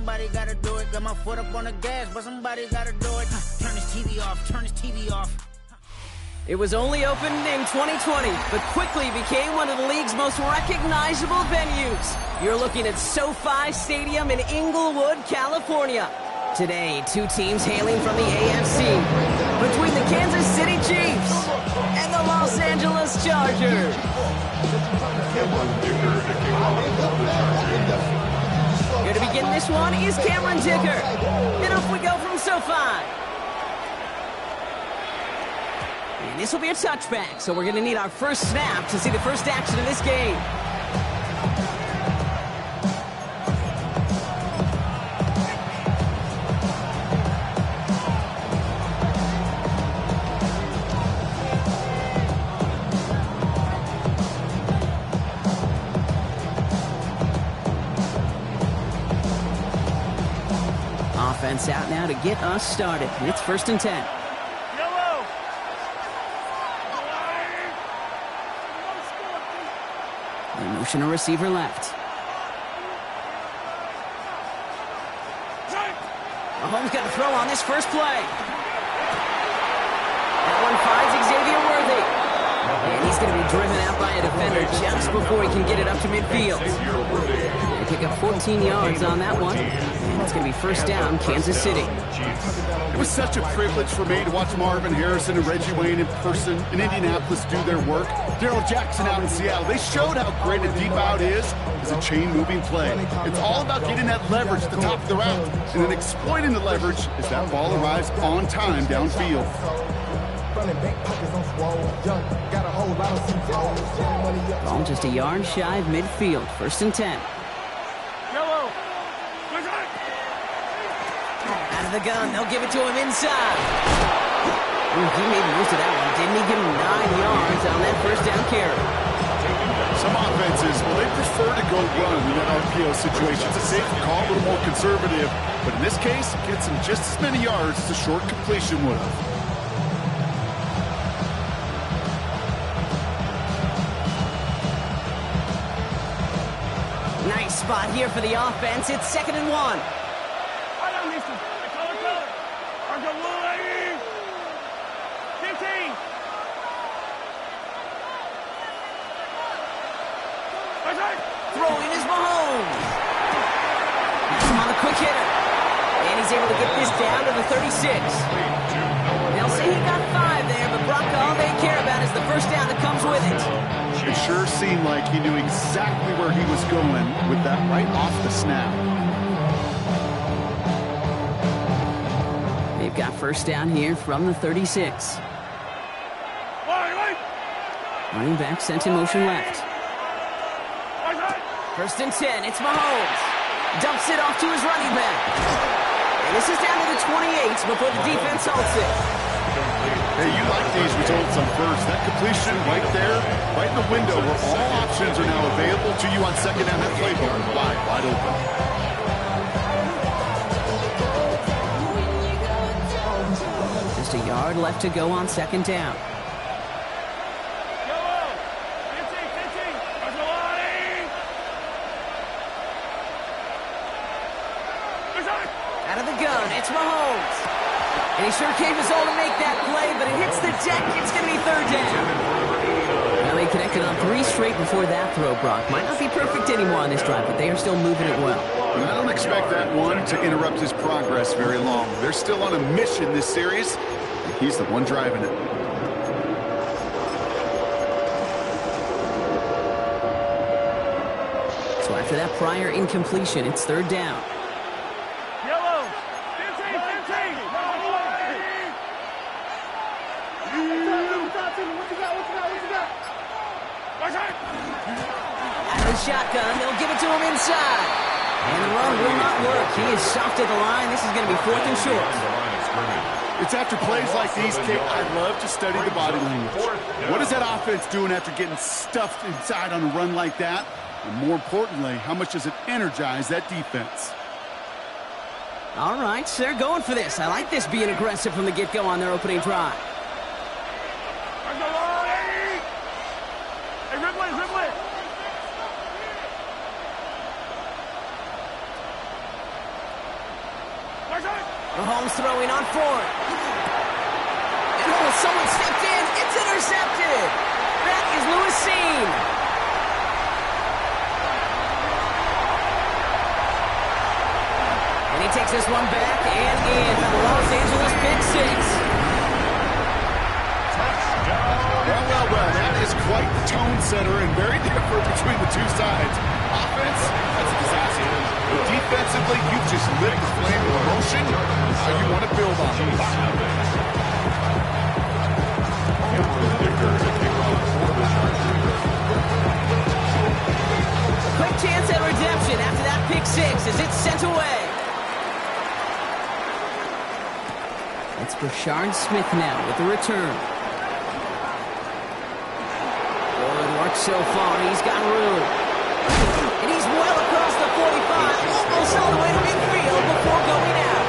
somebody gotta do it. Got my foot up on the gas, but somebody gotta do it. Turn this TV off, turn this TV off. It was only opened in 2020, but quickly became one of the league's most recognizable venues. You're looking at SoFi Stadium in Inglewood, California. Today, two teams hailing from the AFC, between the Kansas City Chiefs and the Los Angeles Chargers. Here to begin this one is Cameron Dicker. And off we go from SoFi. And this will be a touchback, so we're going to need our first snap to see the first action of this game. Offense out now to get us started. It's 1st and 10. Motion a receiver left. Mahomes got to throw on this first play. That one finds Xavier Worthy. And he's going to be driven out by a defender just before he can get it up to midfield. They pick up 14 yards on that one. And it's going to be first down, Kansas City. It was such a privilege for me to watch Marvin Harrison and Reggie Wayne in person in Indianapolis do their work. Daryl Jackson out in Seattle. They showed how great a deep out is as a chain-moving play. It's all about getting that leverage at the top of the route and then exploiting the leverage as that ball arrives on time downfield. Ball just a yard shy of midfield. 1st and 10. Out of the gun, they'll give it to him inside. Ooh, he made most of that one, didn't he? Give him 9 yards on that first down carry. Some offenses, well, they prefer to go run in that RPO situation. It's a safer call, a little more conservative. But in this case, it gets him just as many yards as a short completion would have. Nice spot here for the offense. It's 2nd and 1. Throwing is Mahomes. That's him on the quick hitter. And he's able to get this down to the 36. They'll say he got 5 there, but Brock, all they care about is the first down that comes with it. It sure seemed like he knew exactly where he was going with that right off the snap. They've got first down here from the 36. Running back sent in motion left. 1st and 10, it's Mahomes. Dumps it off to his running back. And this is down to the 28 before the defense halts it. Hey, you like these results on first. That completion right there, right in the window where all options are now available to you on second down. That playbook wide open. Just a yard left to go on 2nd down. Out of the gun, it's Mahomes. And he sure came his all to make that play, but it hits the deck. It's going to be 3rd down. Well, they connected on 3 straight before that throw, Brock. Might not be perfect anymore on this drive, but they are still moving it well. I don't expect that one to interrupt his progress very long. They're still on a mission this series, and he's the one driving it. So after that prior incompletion, it's 3rd down. Out of the shotgun, they'll give it to him inside. And the run will not work. He is soft at the line. This is going to be 4th and short. It's after plays like these, Kate, I love to study the body language. What is that offense doing after getting stuffed inside on a run like that? And more importantly, how much does it energize that defense? All right, so they're going for this. I like this being aggressive from the get-go on their opening drive. Mahomes throwing on fourth. And oh, someone stepped in. It's intercepted. That is Lewis Seen. And he takes this one back and in for the Los Angeles pick six. Well, that is quite the tone setter and very different between the two sides. Offense, that's a disaster. But defensively, you've just lit the flame of emotion. How you want to build on it. Quick chance at redemption after that pick six as it's sent away. It's Brashard Smith now with the return. Good work so far. He's got room. And he's well across the 45, almost all the way to midfield before going out.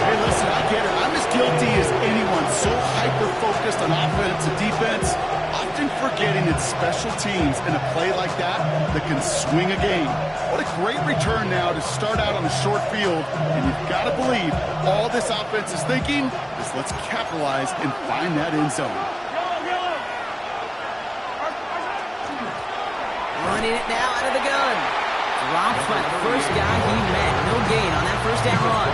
Hey, listen, I get it. I'm as guilty as anyone. So hyper-focused on offense and defense, often forgetting it's special teams in a play like that can swing a game. What a great return now to start out on the short field, and you've got to believe all this offense is thinking is let's capitalize and find that end zone. Running it now out of the gun. Dropped by the first guy he met. No gain on that first down run.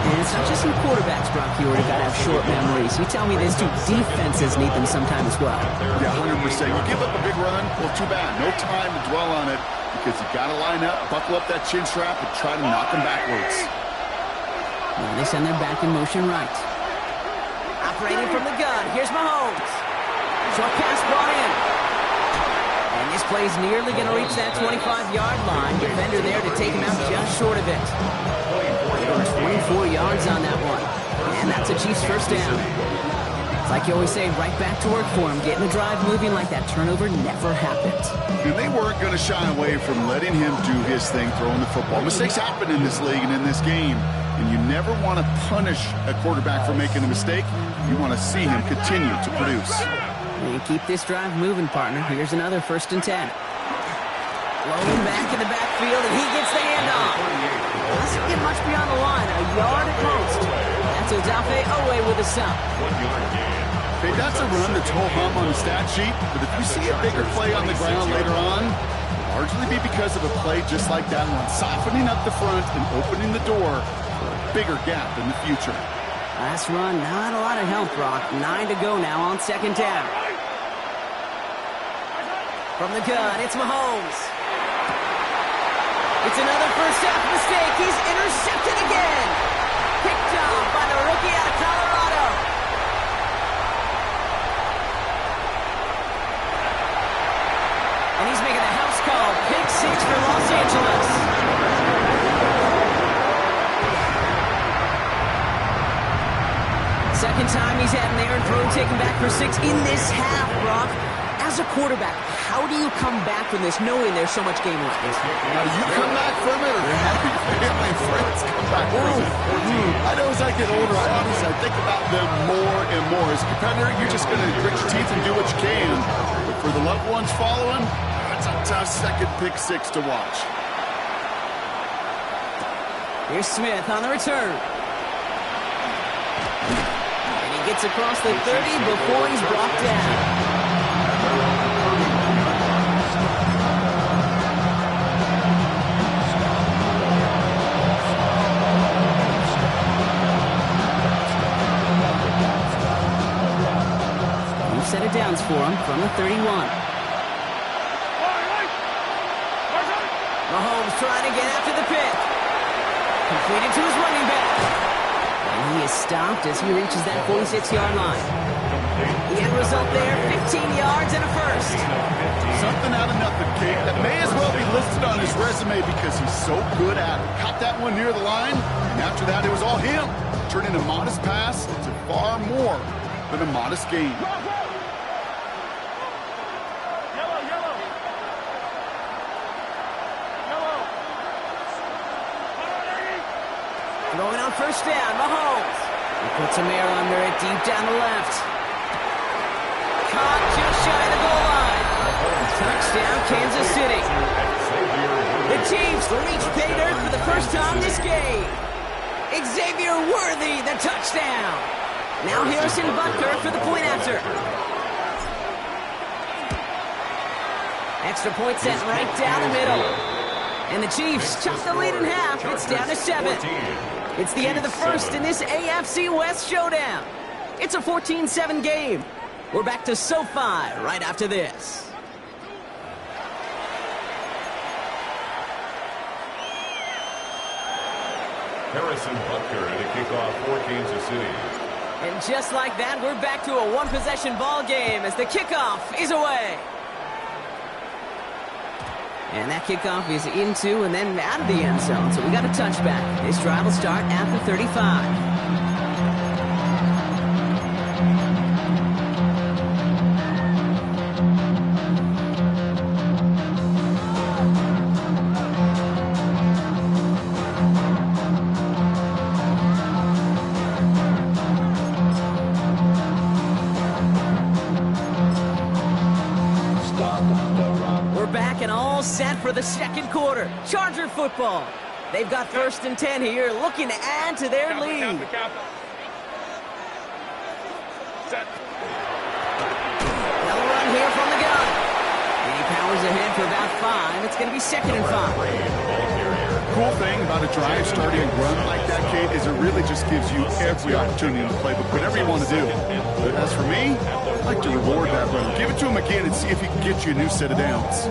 And it's not just some quarterbacks, Brock. You already got to have short memories. You tell me this too. Defenses need them sometime as well. Yeah, 100%. You give up a big run, well, too bad. No time to dwell on it because you got to line up, buckle up that chin strap, and try to knock them backwards. Now they send their back in motion right. Operating from the gun. Here's Mahomes. Short pass brought in. And this play's nearly going to reach that 25-yard line. Defender there to take him out just short of it. 24 yards on that one. And that's a Chiefs first down. It's like you always say, right back to work for him. Getting the drive moving like that turnover never happened. And they weren't going to shy away from letting him do his thing, throwing the football. Mistakes happen in this league and in this game. And you never want to punish a quarterback for making a mistake. You want to see him continue to produce. And keep this drive moving, partner. Here's another 1st and 10. Blowing back in the backfield, and he gets the handoff. Doesn't get much beyond the line, a yard at most. That's Odafe Owe with a stop. Hey, that's a run that's ho-hum on the stat sheet, but if you see a bigger play on the ground later on, largely be because of a play just like that one, softening up the front and opening the door for a bigger gap in the future. Last run, not a lot of help, Brock. 9 to go now on 2nd down. From the gun, it's Mahomes. It's another first half mistake. He's intercepted again. Picked off by the rookie out of Colorado. And he's making a house call. Pick 6 for Los Angeles. Second time he's had an errant throw taken back for 6 in this half, Brock. As a quarterback, how do you come back from this knowing there's so much game left? Now, do you come back from it, or have your family and friends come back from it? I know as I get older, I think about them more and more. As a competitor, you're just going to grit your teeth and do what you can. But for the loved ones following, it's a tough second pick 6 to watch. Here's Smith on the return. Gets across the 30 before he's brought down. New set of downs for him from the 31. Mahomes trying to get after the pick. Completed to his running back. He is stopped as he reaches that 46-yard line. The end result there, 15 yards and a first. Something out of nothing, Kate. That may as well be listed on his resume because he's so good at it. Caught that one near the line, and after that, it was all him. Turning a modest pass into far more than a modest gain. Going on first down, Mahomes. He puts a mirror under it deep down the left. Caught just shy of the goal line. Touchdown, Kansas City. The Chiefs reach pay dirt for the first time this game. Xavier Worthy, the touchdown. Now Harrison Butker for the point after. Extra point set right down the middle. And the Chiefs chop the lead in half. It's down to 7. It's the end of the first in this AFC West showdown. It's a 14-7 game. We're back to SoFi right after this. Harrison Butker at a kickoff for Kansas City. And just like that, we're back to a one-possession ball game as the kickoff is away. And that kickoff is into and then out of the end zone, so we got a touchback. This drive will start at the 35. Set for the second quarter. Charger football. They've got 1st and 10 here, looking to add to their lead. Set. Another run here from the gun. And he powers ahead for about 5. It's going to be 2nd and 5. Cool thing about a drive starting a run like that, Kate, is it really just gives you every opportunity to play whatever you want to do. But as for me, I'd like to reward that run. Give it to him again and see if he can get you a new set of downs.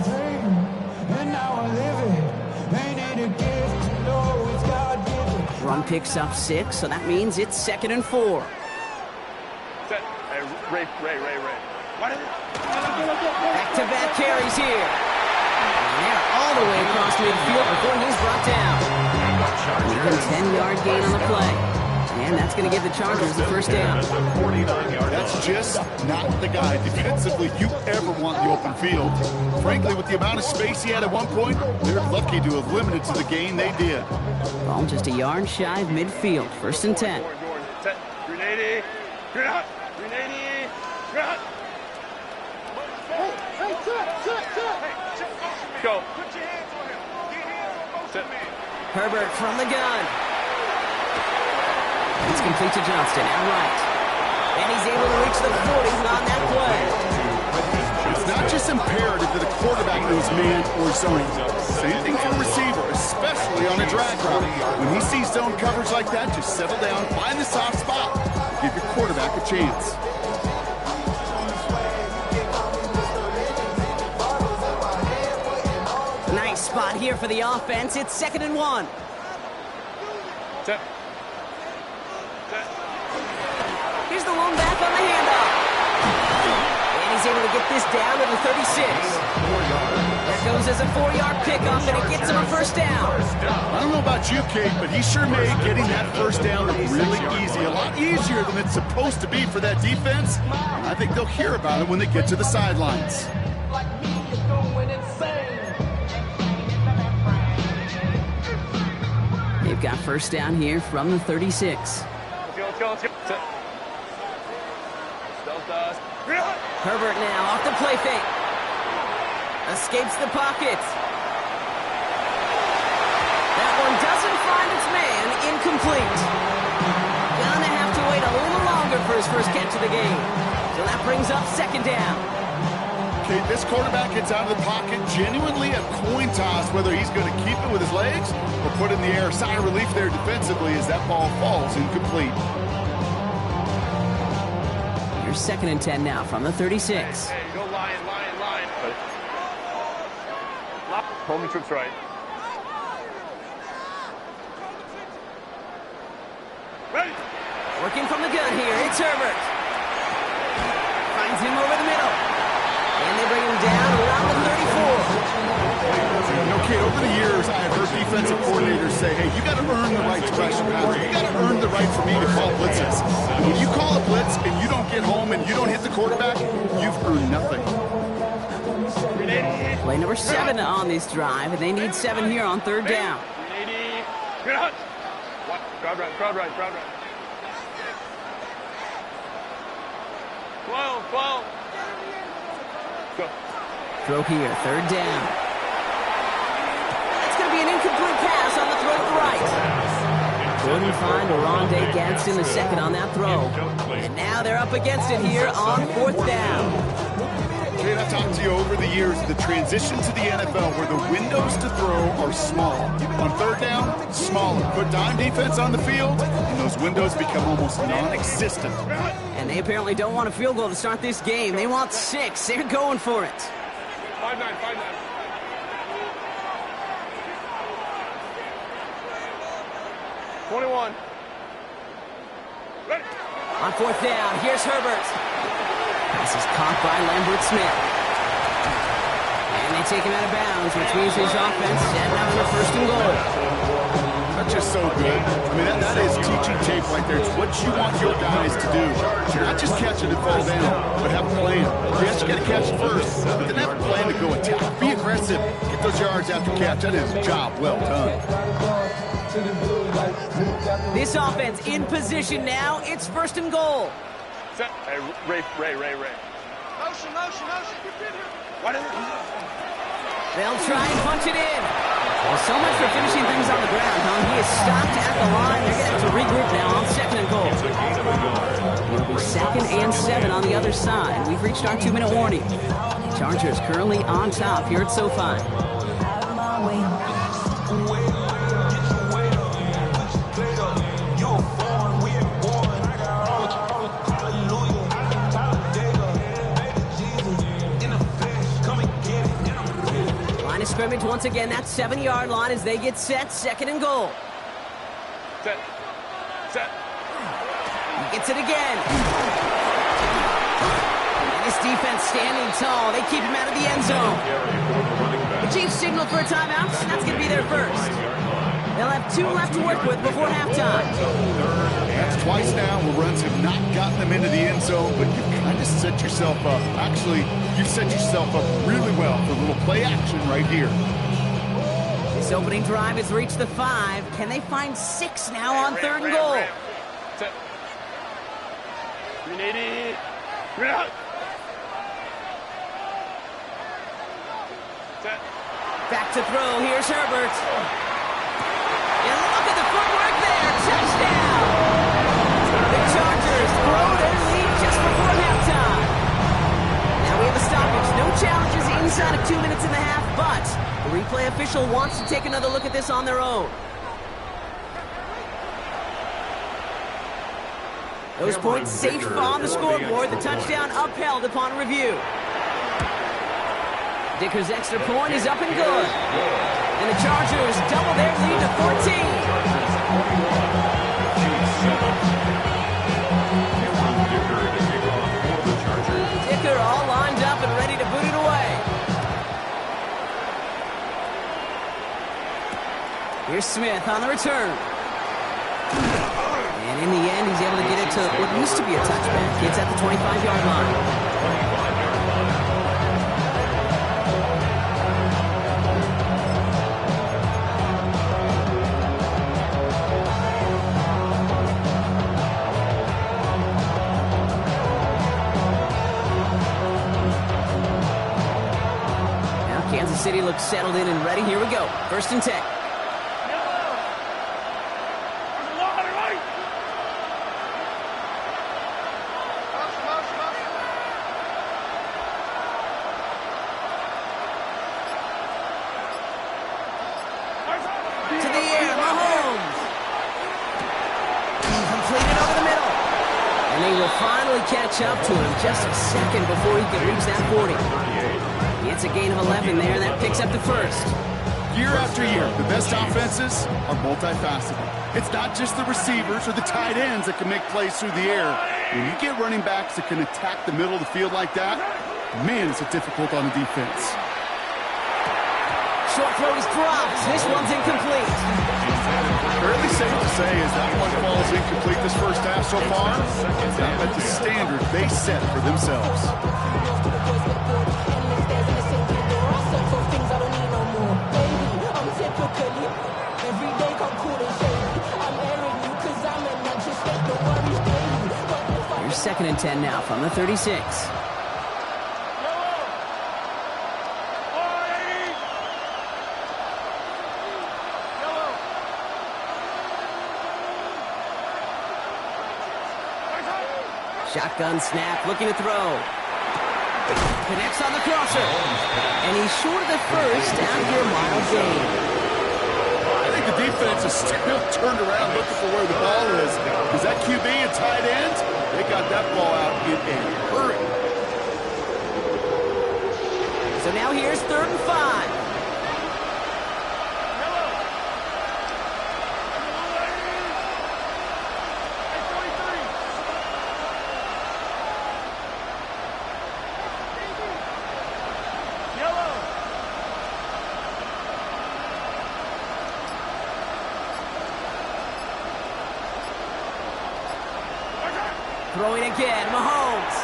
Run picks up 6, so that means it's 2nd and 4. Set. Hey, Ray. Back-to-back carries here. And they're all the way across midfield before he's brought down. Even 10-yard gain on the play. And that's going to give the Chargers the first down. That's just not the guy defensively you ever want in the open field. Frankly, with the amount of space he had at one point, they're lucky to have limited to the gain they did. Ball just a yard shy of midfield. 1st and 10. Set. Grenade. Grenade. Grenade. Grenade. Go. Put your hands on him. Get hands on both of them. Herbert from the gun. It's complete to Johnston, outright. And he's able to reach the 40 on that play. It's not just imperative that a quarterback knows man or zone. Same thing for a receiver, especially on a drag route. When he sees zone coverage like that, just settle down, find the soft spot, give your quarterback a chance. Nice spot here for the offense. It's 2nd and 1. Set. Here's the lone back on the handoff. And he's able to get this down to the 36. That goes as a 4-yard pickup, and it gets him a first down. I don't know about you, Kate, but he sure made getting that first down look really easy. A lot easier than it's supposed to be for that defense. I think they'll hear about it when they get to the sidelines. They've got first down here from the 36. Let's go. Set. Herbert now off the play fake. Escapes the pocket. That one doesn't find its man. Incomplete. Gonna have to wait a little longer for his first catch of the game. So that brings up 2nd down. Okay, this quarterback gets out of the pocket, genuinely a coin toss whether he's going to keep it with his legs or put it in the air. Sigh of relief there defensively as that ball falls incomplete. 2nd and 10 now from the 36. Hey, go line. Homing trips right. Ready. Working from the gun here, it's Herbert. Finds him over the middle. And they bring him down around the 34. Okay, over the years, I have heard defensive coordinators say, hey, you got to earn the right to rush your passer. You got to earn the right for me to call blitzes. And when you call a blitz and you don't get home and you don't hit the quarterback, you've earned nothing. Play number 7 on this drive, and they need 7 here on 3rd down. Crowd right. 12. Go. Throw here, 3rd down. It's going to be an incomplete pass on the throw to the right. Couldn't find Oronde Gadsden the second on that throw. And now they're up against it here on fourth down. Jay, I've talked to you over the years, the transition to the NFL where the windows to throw are small. On third down, smaller. Put dime defense on the field, and those windows become almost non-existent. And they apparently don't want a field goal to start this game. They want 6. They're going for it. 5-9, 5-9. 21. Ready. On fourth down, here's Herbert. This is caught by Lambert Smith. And they take him out of bounds, which means his offense setting up for first and goal. That's just so good. I mean, that is teaching tape right there. It's what you want your guys to do. Not just catch it and fall down, but have a plan. Yes, you got to catch it first, but then have a plan to go attack. Be aggressive. Get those yards after catch. That is a job well done. This offense in position now. It's first and goal. Set. Hey, Ray. Motion. They'll try and punch it in. Well, so much for finishing things on the ground, huh? He is stopped at the line. They're going to have to regroup now on second and goal. It'll be 2nd and 7 on the other side. We've reached our 2-minute warning. Chargers currently on top here at SoFi. Scrimmage once again, that 7-yard line as they get set, 2nd and goal. Set. He gets it again. And his defense standing tall. They keep him out of the end zone. The Chiefs signal for a timeout. That's going to be their first. They'll have 2 left to work with before halftime. That's twice now where runs have not gotten them into the end zone, but you kind of set yourself up. Actually, you've set yourself up really well for a little play action right here. This opening drive has reached the 5. Can they find 6 now on 3rd and goal? Set. 380. Bring it out. Set. Back to throw. Here's Herbert. And look at the footwork there. Touchdown. The Chargers throw their lead just before halftime. Now we have a stoppage. No challenges inside of 2 minutes and a half, but the replay official wants to take another look at this on their own. Those points safe on the scoreboard. The touchdown upheld upon review. Dicker's extra point is up and good. And the Chargers double their lead to 14. Dicker all lined up and ready to boot it away. Here's Smith on the return. And in the end, he's able to get it to what used to be a touchback. It's at the 25-yard line. Kansas City looks settled in and ready. Here we go. 1st and 10. To the air, Mahomes. Completed over the middle. And they will finally catch up to him just a second before he can reach that 40. It's a gain of 11 there. That picks up the first. Year after year, the best offenses are multifaceted. It's not just the receivers or the tight ends that can make plays through the air. When you get running backs that can attack the middle of the field like that, man, is it difficult on the defense. Short throw is dropped. This one's incomplete. Fairly safe to say as that one falls incomplete this first half so far, it's not at the standard they set for themselves. Here's 2nd and 10 now from the 36. Shotgun snap, looking to throw. Connects on the crosser. And he's short of the first after a mild gain. I think the defense is still turned around looking for where the ball is. Is that QB and tight end? They got that ball out in a hurry. So now here's 3rd and 5. Throwing again, Mahomes.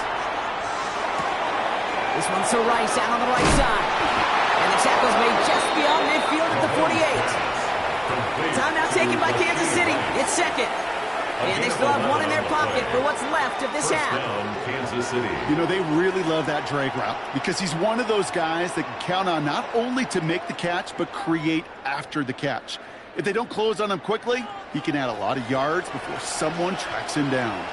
This one's to Rice out on the right side. And the tackle's made just beyond midfield at the 48. Timeout taken by Kansas City. It's 2nd. And they still have one in their pocket for what's left of this half. Kansas City. You know, they really love that drag route because he's one of those guys that can count on not only to make the catch, but create after the catch. If they don't close on him quickly, he can add a lot of yards before someone tracks him down.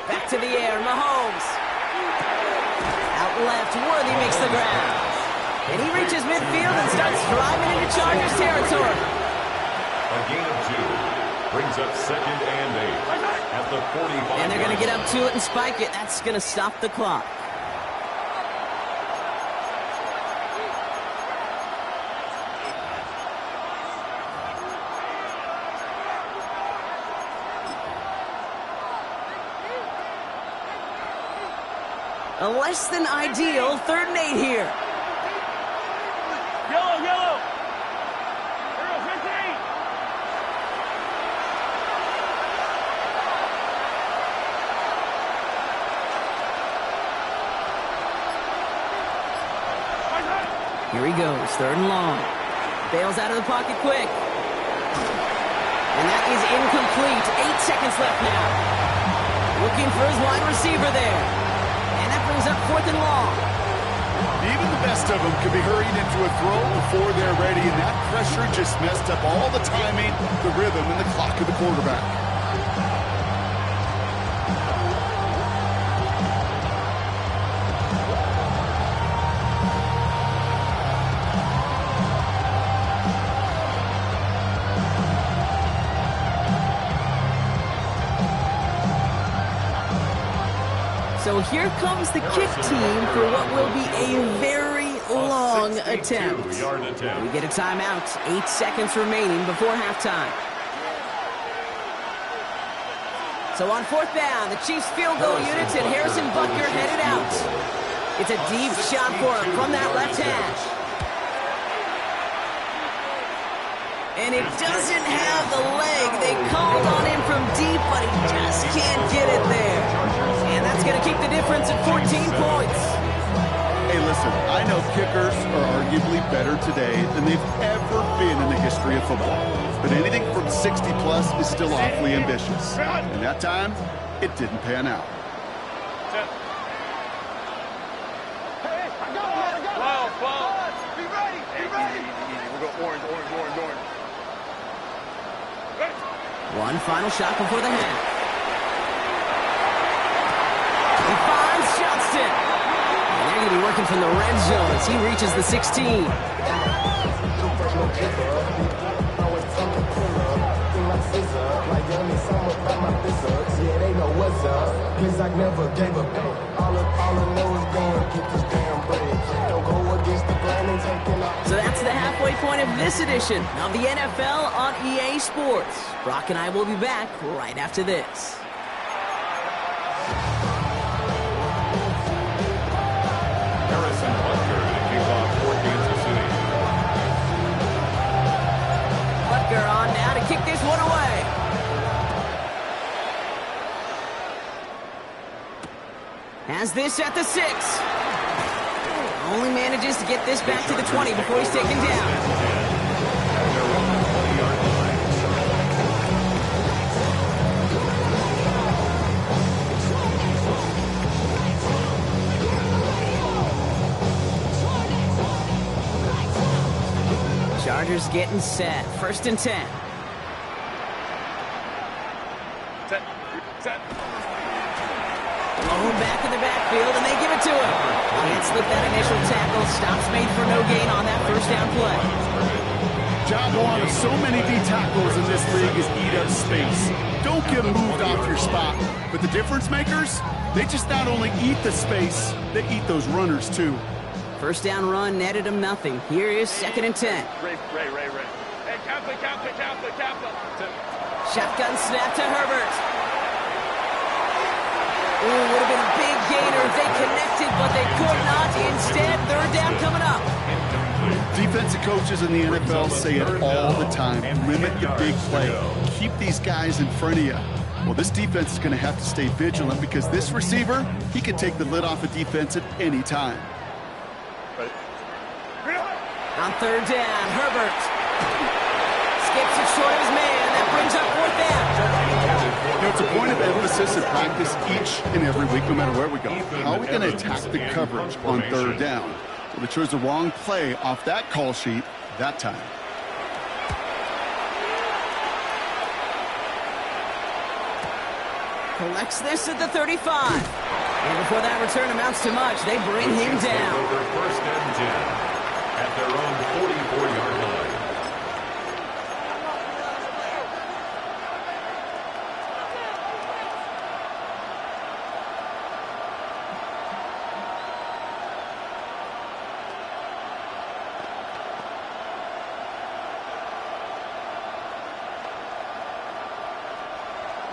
Back to the air, Mahomes. Out left, Worthy makes the grab. And he reaches midfield and starts driving into Chargers territory. A gain of 2. Brings up 2nd and 8. At the 45. And they're going to get up to it and spike it. That's going to stop the clock. A less than ideal 3rd and 8 here. Yellow, yellow. Arrow 15. Here he goes, 3rd and long. Bails out of the pocket quick. And that is incomplete. 8 seconds left now. Looking for his wide receiver there. And that brings up 4th and long. Even the best of them could be hurried into a throw before they're ready, and that pressure just messed up all the timing, the rhythm, and the clock of the quarterback. So here comes the kick team for what will be a very long attempt. We get a timeout. 8 seconds remaining before halftime. So on 4th down, the Chiefs field goal units and Harrison Butker headed out. It's a deep shot for him from that left hash. And it doesn't have the leg. They called on him from deep, but he just can't get it there. And that's going to keep the difference at 14 points. Hey, listen, I know kickers are arguably better today than they've ever been in the history of football. But anything from 60-plus is still awfully ambitious. And that time, it didn't pan out. Hey, I got it. Be ready. We'll go orange. One final shot before the half. He finds Johnston. And they're going to be working from the red zone as he reaches the 16. So that's the halfway point of this edition of the NFL on EA Sports. Brock and I will be back right after this. Harrison Butker to kick off for Kansas City. Butker on now to kick this one away. Has this at the 6. Only manages to get this back to the 20 before he's taken down. Chargers getting set. 1st and 10. Set. Oh, back in the backfield, and they give it to him. Can't slip that initial tackle. Stops made for no gain on that 1st down play. Job one of so many D tackles in this league is eat up space. Don't get moved off your spot. But the difference makers, they just not only eat the space, they eat those runners too. 1st down run netted him nothing. Here is 2nd and 10. Ray. Hey, Kappa. Shotgun snap to Herbert. Ooh, would have been a big gainer if they connected, but they could not. Instead, 3rd down coming up. Defensive coaches in the NFL say it all the time. Limit the big play. Keep these guys in front of you. Well, this defense is going to have to stay vigilant because this receiver, he can take the lid off a defense at any time. On 3rd down, Herbert skips it short of his man. That brings up 4th down. You know, it's a point of emphasis in practice each and every week, no matter where we go. How are we going to attack the coverage on 3rd down? Well, they chose the wrong play off that call sheet that time. Collects this at the 35. And before that return amounts to much, they bring him down. Over 1st and 10 at their own 44-yard line.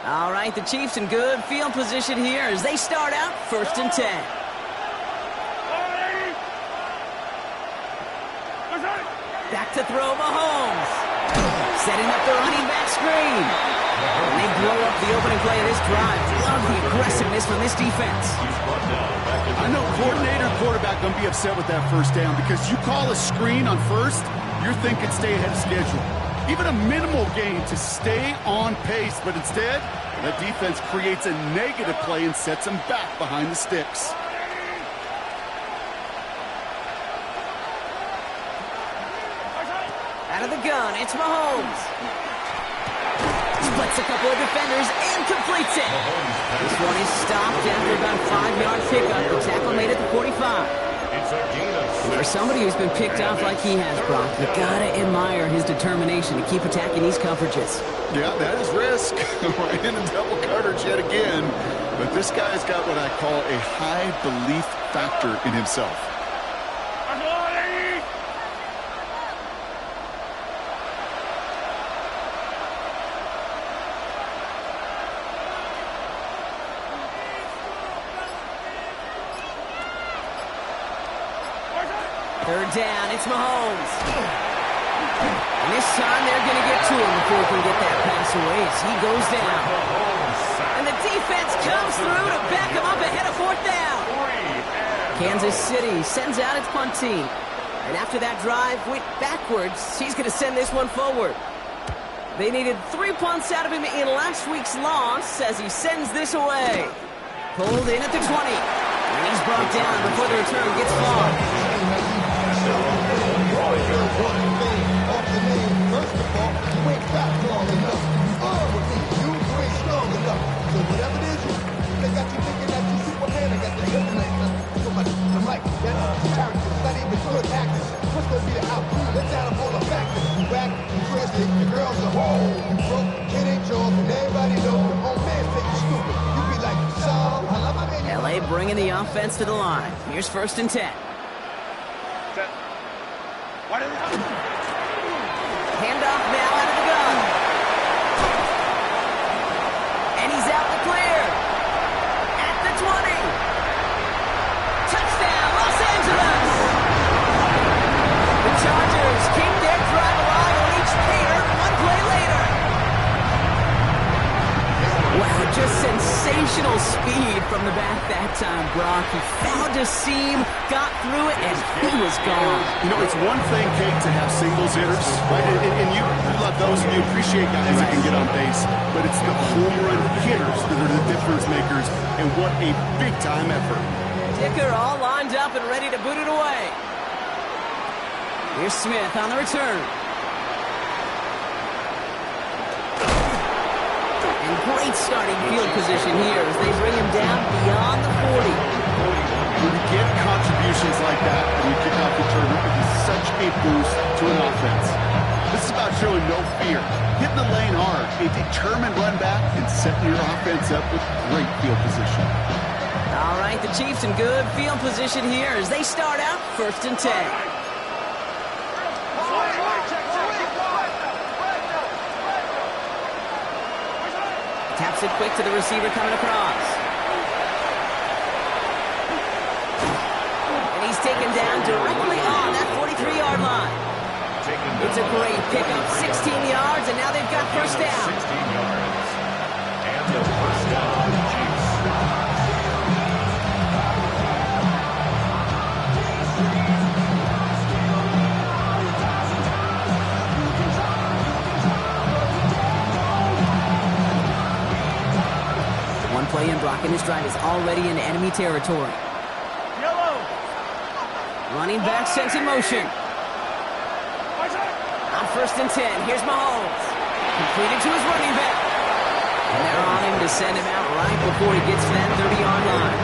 All right, the Chiefs in good field position here as they start out 1st and 10. Back to throw Mahomes. Setting up the running back screen. And they blow up the opening play of this drive. Love the aggressiveness from this defense. I know coordinator and quarterback going to be upset with that 1st down because you call a screen on 1st, you're thinking stay ahead of schedule. Even a minimal gain to stay on pace, but instead, the defense creates a negative play and sets them back behind the sticks. Out of the gun, it's Mahomes. Splits a couple of defenders and completes it. This one is stopped after about a 5-yard pickup. The tackle made it to 45. It's a gain of 6. For somebody who's been picked off like he has, Brock, you gotta admire his determination to keep attacking these coverages. Yeah, that is risk. We're in a double coverage yet again. But this guy's got what I call a high belief factor in himself. Third down, it's Mahomes. And this time they're going to get to him before he can get that pass away as he goes down. And the defense comes through to back him up ahead of 4th down. Kansas City sends out its punt team. And after that drive went backwards, he's going to send this one forward. They needed 3 punts out of him in last week's loss as he sends this away. Pulled in at the 20. And he's brought down before the return gets far. LA bringing the offense to the line. Here's 1st and 10. Handoff now out of the gun. And he's out the clear. At the 20. Touchdown, Los Angeles. The Chargers keep their drive alive on each pair 1 play later. Wow, just sensational speed from the back that time, Brock. He found a seam, got through it, and he was gone. You know, it's one thing, Kate, to have singles hitters, right? And you love those, and you appreciate guys that can get on base. But it's the home run hitters that are the difference makers, and what a big-time effort. Dicker all lined up and ready to boot it away. Here's Smith on the return. And great starting field position here as they bring him down beyond the 40. When you get contributions like that when you kick off return, it is such a boost to an offense. This is about showing no fear, hitting the lane hard, a determined run back, and setting your offense up with great field position. All right, the Chiefs in good field position here as they start out 1st and 10. Taps it quick to the receiver coming across. And he's taken down directly on that 43-yard line. It's a great pickup, 16 yards, and now they've got first down. 16 yards. And the first down, Chiefs. One play in, Brock in his drive is already in enemy territory. Yellow. Running back sent in motion. On 1st and 10, here's Mahomes. Completed to his running back. And they're on him to send him out right before he gets to that 30-yard line.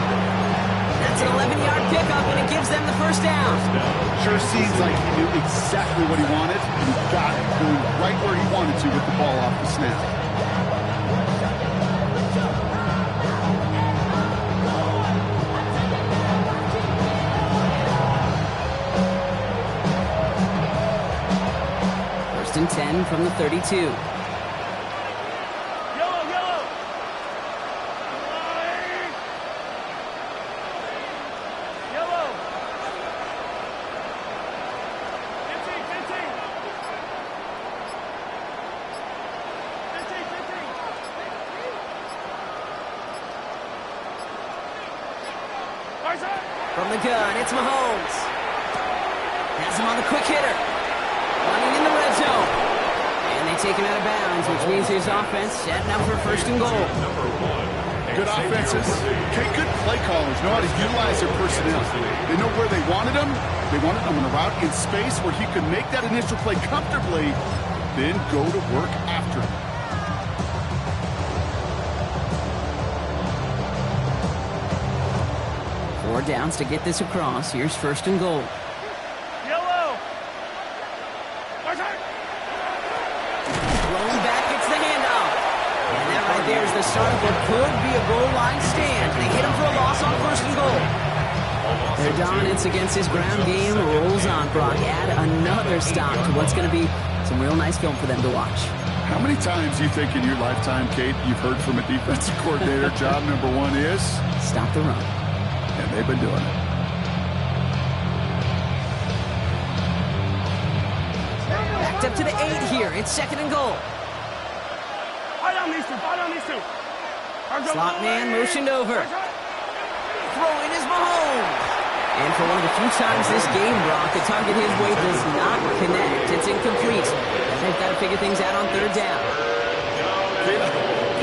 That's an 11-yard pickup, and it gives them the first down. Sure seems like he knew exactly what he wanted, and he got it going right where he wanted to with the ball off the snap. And 10 from the 32. Yellow. Yellow. 15. From the gun, it's Mahomes. Has him on the quick hitter. Running in the red zone. And they take him out of bounds, which means his offense setting up for 1st and goal. Good offenses, okay, good play callers know how to utilize their personnel. They know where they wanted him. They wanted him on a route in space where he could make that initial play comfortably, then go to work after him. Four downs to get this across. Here's 1st and goal. Yellow. Rolling back, gets the handoff. And that right there is the start of what could be a goal line stand. They hit him for a loss on 1st and goal. Their dominance against his ground game rolls on, Brock. Add another stop to what's going to be some real nice film for them to watch. How many times do you think in your lifetime, Kate, you've heard from a defensive coordinator, job number one is? Stop the run. And they've been doing it. Backed up to the 8 here. It's 2nd and goal. Fight on these two. Slot man motioned over. Throwing is Mahomes. And for one of the few times this game, Brock, the target his way does not connect. It's incomplete. And they've got to figure things out on 3rd down.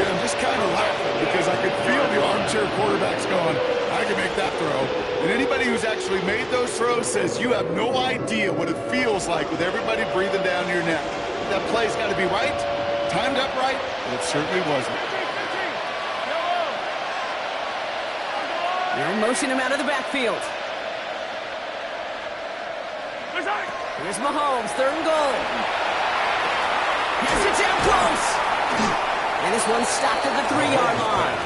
I'm just kind of laughing because I could feel the armchair quarterbacks going, I can make that throw. And anybody who's actually made those throws says you have no idea what it feels like with everybody breathing down your neck. That play's got to be right, timed up right, and it certainly wasn't. They'll motion him out of the backfield. Here's Mahomes, 3rd and goal. Has it down close. And this one's stopped at the 3-yard line.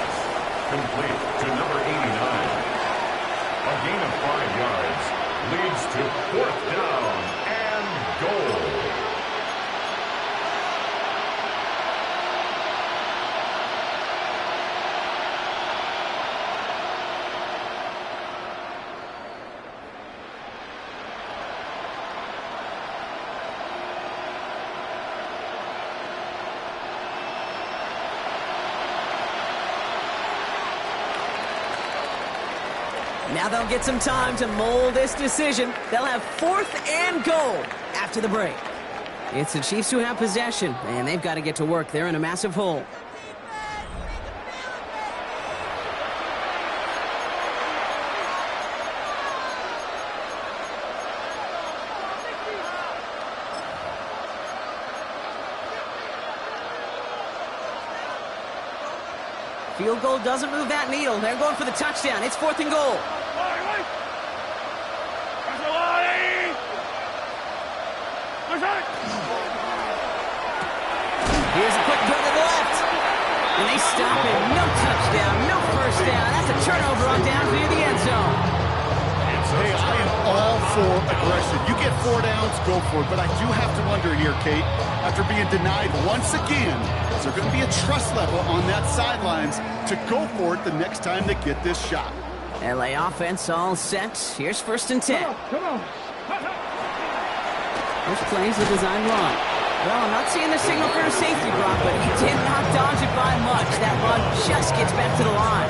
Complete to number 89. A gain of 5 yards leads to 4th down and goal. Now they'll get some time to mold this decision. They'll have 4th and goal after the break. It's the Chiefs who have possession, and they've got to get to work. They're in a massive hole. Field goal doesn't move that needle. They're going for the touchdown. It's 4th and goal. Here's a quick go to the left. And they stop him. No touchdown, no first down. That's a turnover on down near the end zone. Hey, I am all for aggression. You get 4 downs, go for it. But I do have to wonder here, Kate, after being denied once again, is there going to be a trust level on that sidelines to go for it the next time they get this shot? LA offense all set. Here's 1st and 10. Come on. First play's a design run. Well, I'm not seeing the signal for a safety, Brock, but he did not dodge it by much. That run just gets back to the line.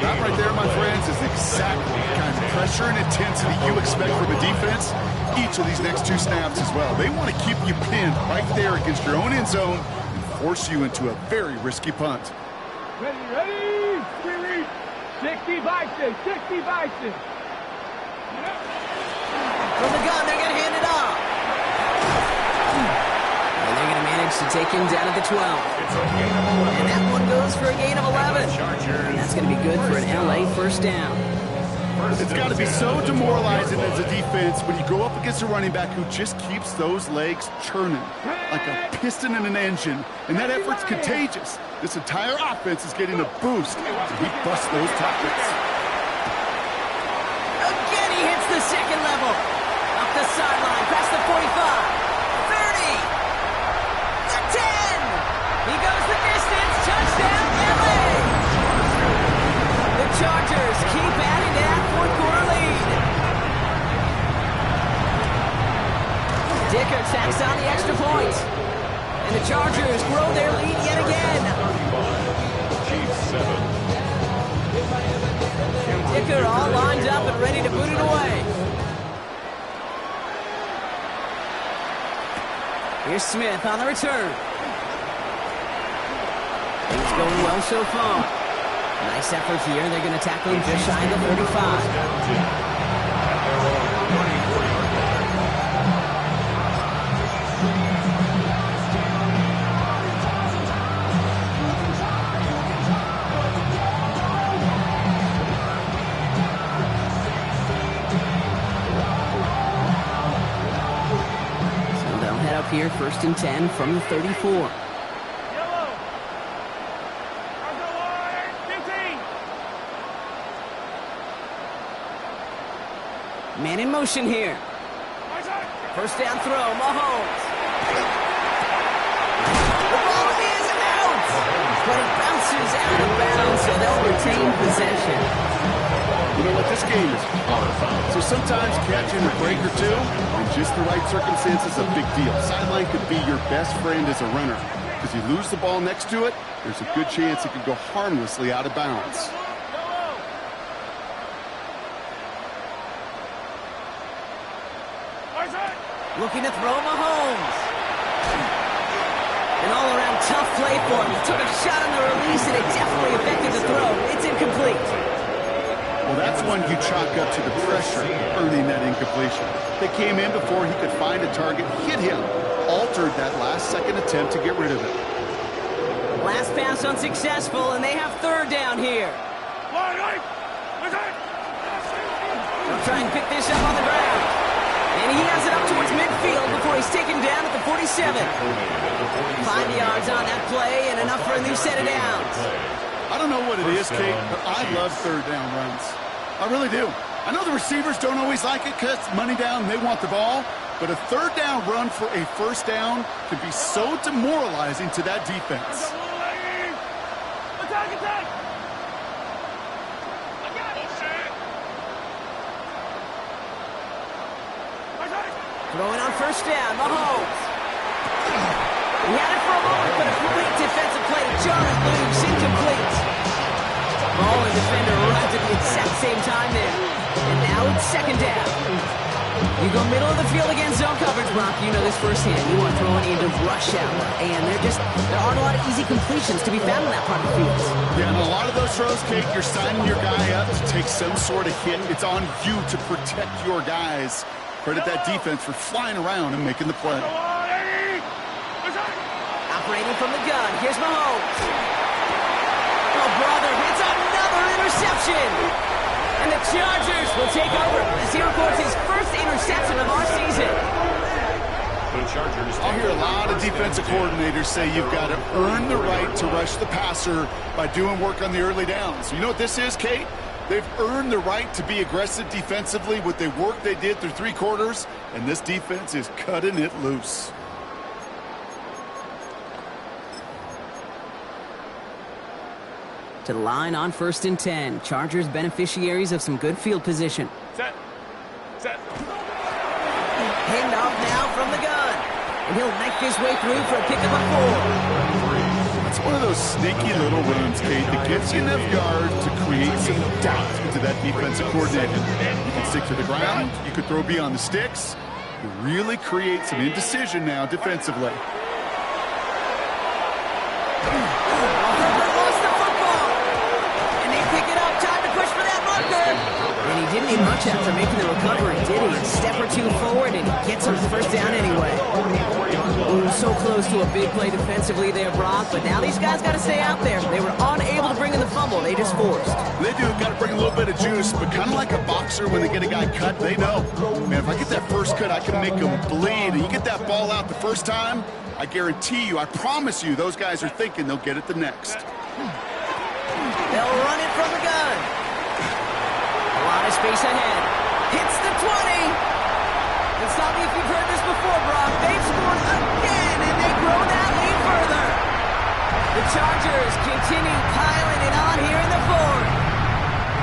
That right there, my friends, is exactly the kind of pressure and intensity you expect from a defense each of these next 2 snaps as well. They want to keep you pinned right there against your own end zone and force you into a very risky punt. Ready. 60 Bison. From the gun, they're going to hand it off. And they're going to manage to take him down at the 12. And that one goes for a gain of 11. And that's going to be good for an LA first down. It's got to be so demoralizing as a defense when you go up against a running back who just keeps those legs churning like a piston in an engine. And that effort's contagious. This entire offense is getting a boost as he busts those tackles. Again, he hits the second level. Up the sideline, past the 45. 30. The 10. He goes the distance. Touchdown, LA. The Chargers keep adding to that 4th quarter lead. Dicker tacks on the extra point. And the Chargers grow their lead yet again. Chiefs 7. Dicker all lined up and ready to boot it away. Here's Smith on the return. Things going well so far. Nice effort here. They're going to tackle him just shy of the 35. Here, 1st and 10 from the 34. Yellow. Argo line. 15. Man in motion here. First down throw, Mahomes. The ball is out, but it bounces out of bounds, so they'll retain possession. You know what, this game is hard. So sometimes catching a break or two in just the right circumstances is a big deal. Sideline could be your best friend as a runner. Because you lose the ball next to it, there's a good chance it could go harmlessly out of bounds. Looking to throw Mahomes. An all-around tough play for him. He took a shot on the release, and it definitely affected the throw. It's incomplete. Well, that's one you chalk up to the pressure earning that incompletion. They came in before he could find a target, hit him, altered that last-second attempt to get rid of it. Last pass unsuccessful, and they have 3rd down here. They'll try and pick this up on the ground. And he has it up towards midfield before he's taken down at the 47. 5 yards on that play, and enough for a new set of downs. I don't know what it is, Kate, but I love 3rd down runs. I really do. I know the receivers don't always like it because money down, they want the ball. But a 3rd down run for a first down can be so demoralizing to that defense. Attack! Throwing on first down, Mahomes. He had it for a moment, but a great defensive play to Jarvis Loops, incomplete. Ball and defender arrived at the exact same time there. And now it's 2nd down. You go middle of the field against zone coverage, Brock. You know this firsthand. You want to throw it into rush hour. And there aren't a lot of easy completions to be found in that part of the field. Yeah, and a lot of those throws, Kate, you're signing your guy up to take some sort of hit. It's on you to protect your guys. Credit that defense for flying around and making the play. Operating from the gun. Here's Mahomes. interception. And the Chargers will take over as he records his first interception of our season. I'll hear a lot of defensive coordinators say you've got to earn the right to rush the passer by doing work on the early downs. You know what this is, Kate? They've earned the right to be aggressive defensively with the work they did through 3 quarters, and this defense is cutting it loose. To the line on 1st and 10. Chargers beneficiaries of some good field position. Set. Hand off now from the gun. And he'll knife his way through for a pickup of 4. It's one of those sneaky little runs, Kate, that gets you enough yards to create some doubt into that defensive coordinator. You can stick to the ground. You could throw beyond the sticks. You really create some indecision now defensively. And he didn't need much after making the recovery, did he? A step or 2 forward, and he gets him the first down anyway. Ooh, so close to a big play defensively there, Brock, but now these guys got to stay out there. They were unable to bring in the fumble. They just forced. They do. Got to bring a little bit of juice, but kind of like a boxer when they get a guy cut, they know, man, if I get that first cut, I can make him bleed. And you get that ball out the first time, I guarantee you, I promise you, those guys are thinking they'll get it the next. They'll run it from the gun. A lot of space ahead. Hits the 20. And stop me if you've heard this before, Brock. They've scored again, and they grow that lead further. The Chargers continue piling it on here in the 4th.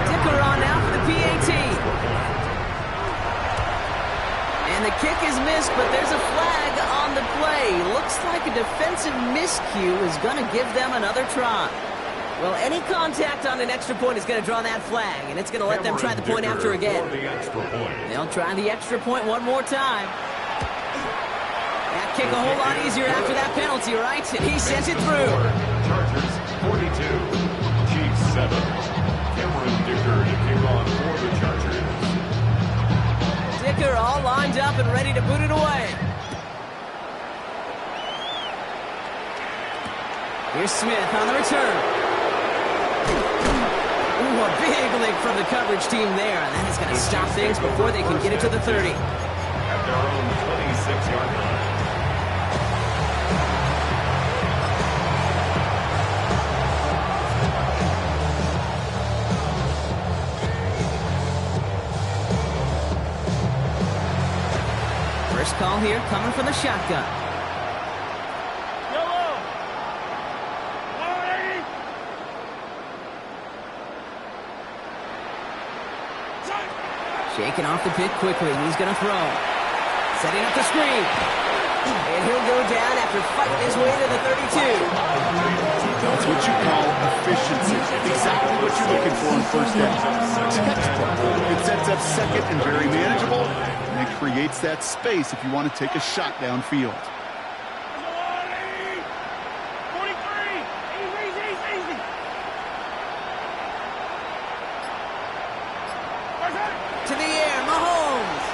Dicker on now for the PAT. And the kick is missed, but there's a flag on the play. Looks like a defensive miscue is going to give them another try. Well, any contact on an extra point is going to draw that flag, and it's going to let them try the point after again. They'll try the extra point one more time. That kick a whole lot easier after that penalty, right? And he sends it through. Chargers 42, Chiefs 7. Cameron Dicker to kick on for the Chargers. Dicker all lined up and ready to boot it away. Here's Smith on the return. Ooh, a big lick from the coverage team there. And that is going to stop things before they can get it to the 30. At their own 26-yard line. First call here coming from the shotgun. Shaking off the pick quickly. He's going to throw. Setting up the screen. And he'll go down after fighting his way to the 32. That's what you call efficiency. Exactly what you're looking for in first down. Textbook. It sets up second and very manageable, and it creates that space if you want to take a shot downfield. To the air, Mahomes.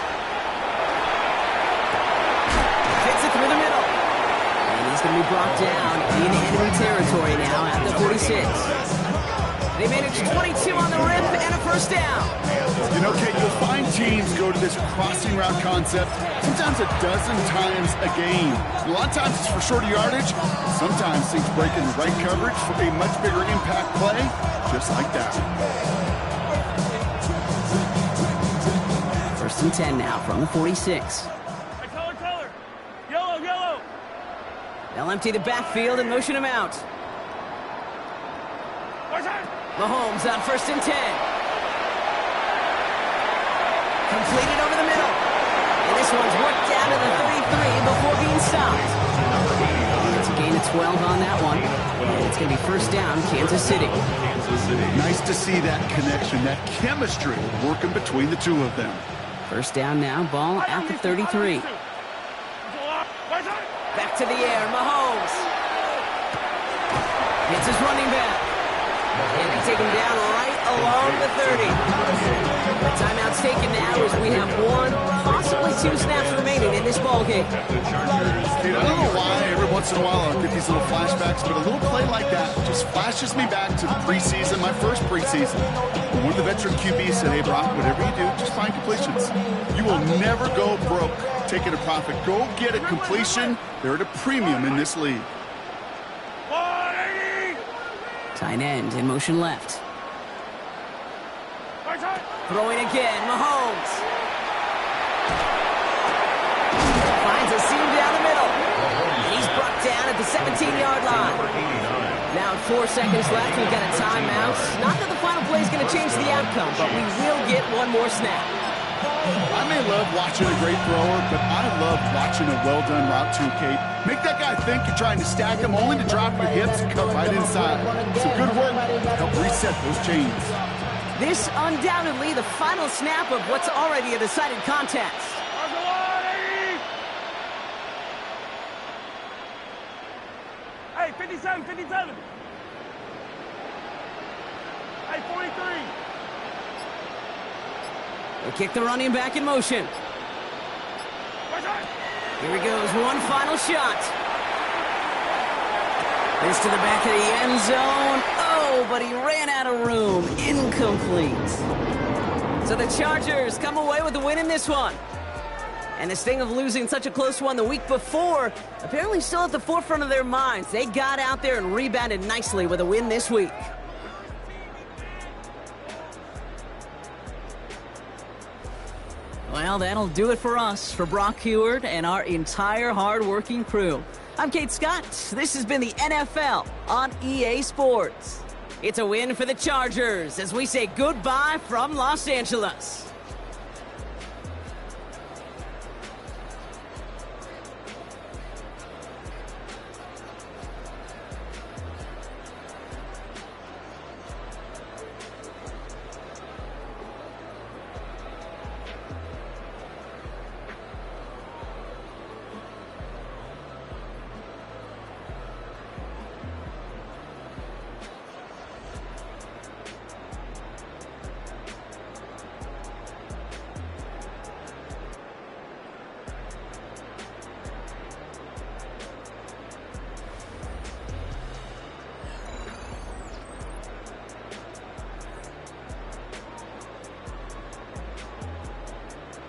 Hits it through the middle. And he's going to be brought down in enemy territory now at the 46. They managed 22 on the rip and a first down. You know, Kate, you'll find teams go to this crossing route concept sometimes a dozen times a game. A lot of times it's for shorter yardage. Sometimes things break in the right coverage for a much bigger impact play, just like that. 1st and 10 now from the 46. Color. Yellow. They'll empty the backfield and motion him out. Mahomes on 1st and 10. Completed over the middle. And this one's worked down to the 33 before being stopped. It's a gain of 12 on that one. And it's going to be first down, Kansas City. Nice to see that connection, that chemistry working between the two of them. First down now, ball at the 33. Back to the air, Mahomes. It's his running back. And they take him down right along the 30. The timeout's taken now as we have one possible only 2 snaps remaining in this ballgame. Kate, I don't know why every once in a while I'll get these little flashbacks, but a little play like that just flashes me back to the preseason, my first preseason. When one of the veteran QBs said, hey, Brock, whatever you do, just find completions. You will never go broke taking a profit. Go get a completion. They're at a premium in this league. Tight end in motion left. Throwing again, Mahomes. Finds a seam down the middle. And he's brought down at the 17-yard line. Now 4 seconds left, we've got a timeout. Not that the final play is going to change the outcome, but we will get one more snap. I may love watching a great thrower, but I love watching a well-done route too, Kate. Make that guy think you're trying to stack him only to drop your hips and cut right inside. Some good work to help reset those chains. This undoubtedly the final snap of what's already a decided contest. Hey, 57, 57. Hey, 43. They kick the running back in motion. Here he goes, one final shot. This to the back of the end zone. Oh, but he ran out of room. Incomplete. So the Chargers come away with the win in this one. And the sting of losing such a close one the week before, apparently still at the forefront of their minds. They got out there and rebounded nicely with a win this week. Well, that'll do it for us, for Brock Heward and our entire hard-working crew. I'm Kate Scott. This has been the NFL on EA Sports. It's a win for the Chargers as we say goodbye from Los Angeles.